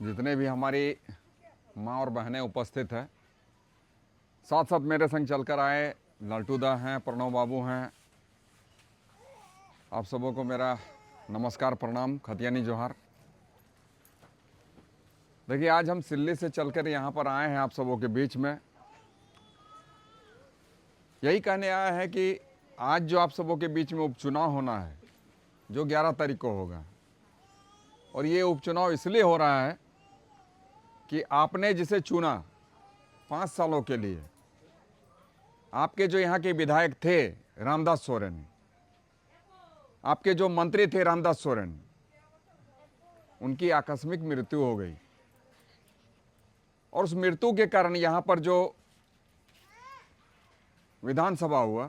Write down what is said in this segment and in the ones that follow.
जितने भी हमारी माँ और बहनें उपस्थित हैं, साथ साथ मेरे संग चलकर आए लालटूदा हैं, प्रणव बाबू हैं, आप सबों को मेरा नमस्कार, प्रणाम, खतियानी जोहार। देखिए, आज हम सिल्ली से चलकर यहाँ पर आए हैं आप सबों के बीच में। यही कहने आया है कि आज जो आप सबों के बीच में उपचुनाव होना है, जो 11 तारीख को होगा, और ये उपचुनाव इसलिए हो रहा है कि आपने जिसे चुना 5 सालों के लिए, आपके जो यहाँ के विधायक थे रामदास सोरेन, आपके जो मंत्री थे रामदास सोरेन, उनकी आकस्मिक मृत्यु हो गई। और उस मृत्यु के कारण यहाँ पर जो विधानसभा हुआ,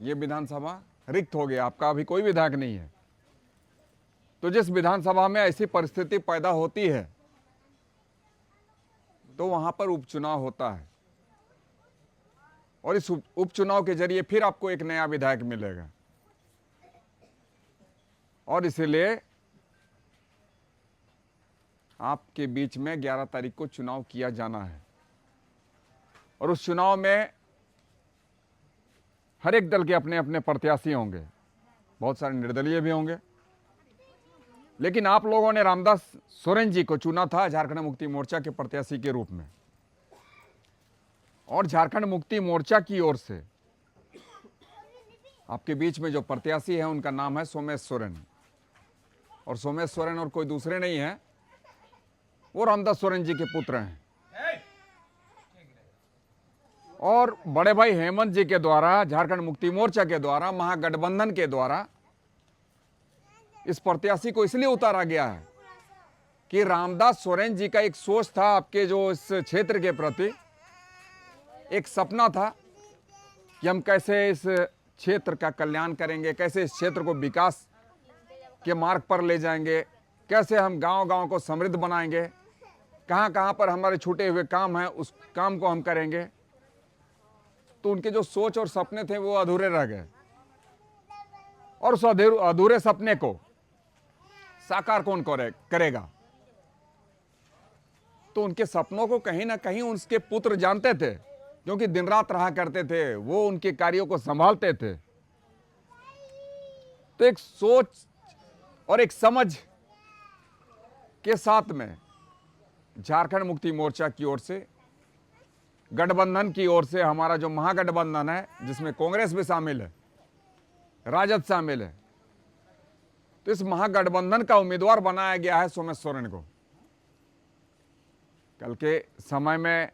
ये विधानसभा रिक्त हो गया, आपका अभी कोई विधायक नहीं है। तो जिस विधानसभा में ऐसी परिस्थिति पैदा होती है तो वहाँ पर उपचुनाव होता है, और इस उपचुनाव के जरिए फिर आपको एक नया विधायक मिलेगा। और इसलिए आपके बीच में 11 तारीख को चुनाव किया जाना है, और उस चुनाव में हर एक दल के अपने अपने प्रत्याशी होंगे, बहुत सारे निर्दलीय भी होंगे। लेकिन आप लोगों ने रामदास सोरेन जी को चुना था झारखंड मुक्ति मोर्चा के प्रत्याशी के रूप में, और झारखंड मुक्ति मोर्चा की ओर से आपके बीच में जो प्रत्याशी है उनका नाम है सोमेश सोरेन। और सोमेश सोरेन और कोई दूसरे नहीं है, वो रामदास सोरेन जी के पुत्र हैं। और बड़े भाई हेमंत जी के द्वारा, झारखंड मुक्ति मोर्चा के द्वारा, महागठबंधन के द्वारा इस प्रत्याशी को इसलिए उतारा गया है कि रामदास सोरेन जी का एक सोच था आपके जो इस क्षेत्र के प्रति, एक सपना था कि हम कैसे इस क्षेत्र का कल्याण करेंगे, कैसे इस क्षेत्र को विकास के मार्ग पर ले जाएंगे, कैसे हम गांव-गांव को समृद्ध बनाएंगे, कहां-कहां पर हमारे छूटे हुए काम हैं उस काम को हम करेंगे। तो उनके जो सोच और सपने थे वो अधूरे रह गए, और उस अधूरे सपने को साकार कौन करेगा। तो उनके सपनों को कहीं ना कहीं उनके पुत्र जानते थे, क्योंकि दिन रात रहा करते थे, वो उनके कार्यों को संभालते थे। तो एक सोच और एक समझ के साथ में झारखंड मुक्ति मोर्चा की ओर से, गठबंधन की ओर से, हमारा जो महागठबंधन है जिसमें कांग्रेस भी शामिल है, राजद शामिल है, तो इस महागठबंधन का उम्मीदवार बनाया गया है सोमेश सोरेन को। कल के समय में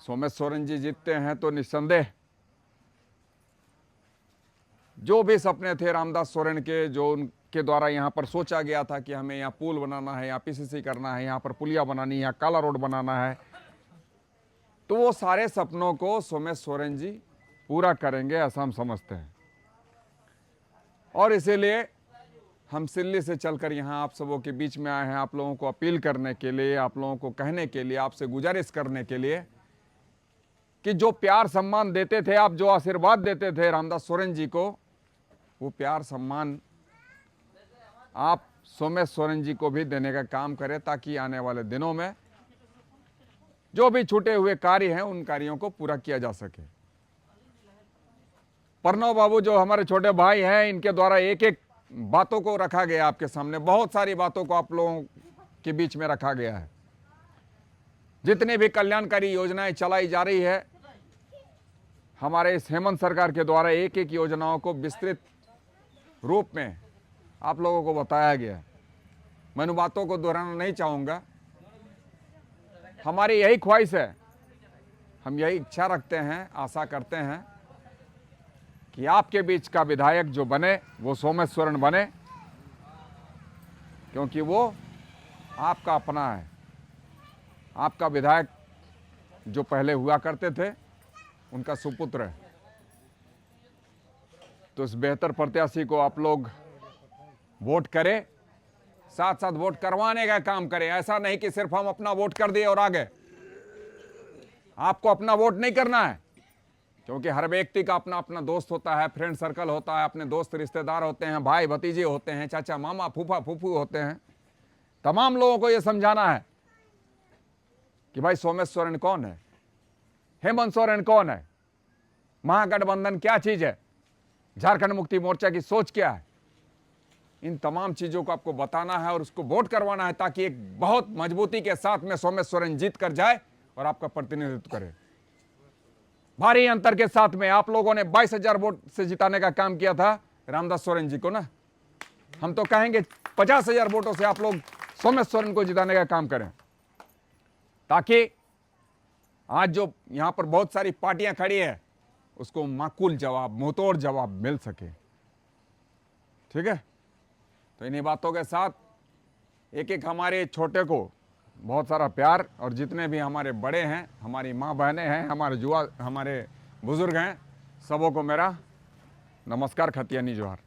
सोमेश सोरेन जी जीतते हैं तो निस्संदेह जो भी सपने थे रामदास सोरेन के, जो उनके द्वारा यहाँ पर सोचा गया था कि हमें यहाँ पुल बनाना है, यहाँ पीसीसी करना है, यहाँ पर पुलिया बनानी है, यहाँ काला रोड बनाना है, तो वो सारे सपनों को सोमेश सोरेन जी पूरा करेंगे, ऐसा हम समझते हैं। और इसीलिए हम सिल्ली से चलकर यहाँ आप सबों के बीच में आए हैं, आप लोगों को अपील करने के लिए, आप लोगों को कहने के लिए, आपसे गुजारिश करने के लिए कि जो प्यार सम्मान देते थे आप, जो आशीर्वाद देते थे रामदास सोरेन जी को, वो प्यार सम्मान आप सोमेश सोरेन जी को भी देने का काम करें, ताकि आने वाले दिनों में जो भी छूटे हुए कार्य हैं उन कार्यों को पूरा किया जा सके। प्रणव बाबू जो हमारे छोटे भाई हैं, इनके द्वारा एक एक बातों को रखा गया आपके सामने, बहुत सारी बातों को आप लोगों के बीच में रखा गया है। जितनी भी कल्याणकारी योजनाएं चलाई जा रही है हमारे इस हेमंत सरकार के द्वारा, एक एक योजनाओं को विस्तृत रूप में आप लोगों को बताया गया। मैं उन बातों को दोहराना नहीं चाहूँगा। हमारी यही ख्वाहिश है, हम यही इच्छा रखते हैं, आशा करते हैं कि आपके बीच का विधायक जो बने वो सोमेश सोरेन बने, क्योंकि वो आपका अपना है। आपका विधायक जो पहले हुआ करते थे उनका सुपुत्र है। तो इस बेहतर प्रत्याशी को आप लोग वोट करें, साथ साथ वोट करवाने का काम करें। ऐसा नहीं कि सिर्फ हम अपना वोट कर दिए और आ गए। आपको अपना वोट नहीं करना है, क्योंकि हर व्यक्ति का अपना अपना दोस्त होता है, फ्रेंड सर्कल होता है, अपने दोस्त रिश्तेदार होते हैं, भाई भतीजे होते हैं, चाचा मामा फूफा फूफू होते हैं। तमाम लोगों को यह समझाना है कि भाई सोमेश सोरेन कौन है, हेमंत सोरेन कौन है, महागठबंधन क्या चीज है, झारखंड मुक्ति मोर्चा की सोच क्या है। इन तमाम चीजों को आपको बताना है और उसको वोट करवाना है ताकि एक बहुत मजबूती के साथ में सोमेश सोरेन जीत कर जाए और आपका प्रतिनिधित्व करे। भारी अंतर के साथ में आप लोगों ने 22,000 वोट से जिताने का काम किया था रामदास सोरेन जी को ना। हम तो कहेंगे 50,000 वोटों से आप लोग सोमेश सोरेन को जिताने का काम करें, ताकि आज जो यहां पर बहुत सारी पार्टियां खड़ी है उसको माकूल जवाब, मुंहतोड़ जवाब मिल सके। ठीक है, तो इन्हीं बातों के साथ एक एक हमारे छोटे को बहुत सारा प्यार, और जितने भी हमारे बड़े हैं, हमारी माँ बहनें हैं, हमारे बुजुर्ग हैं, सबों को मेरा नमस्कार, खतियानी जोहार।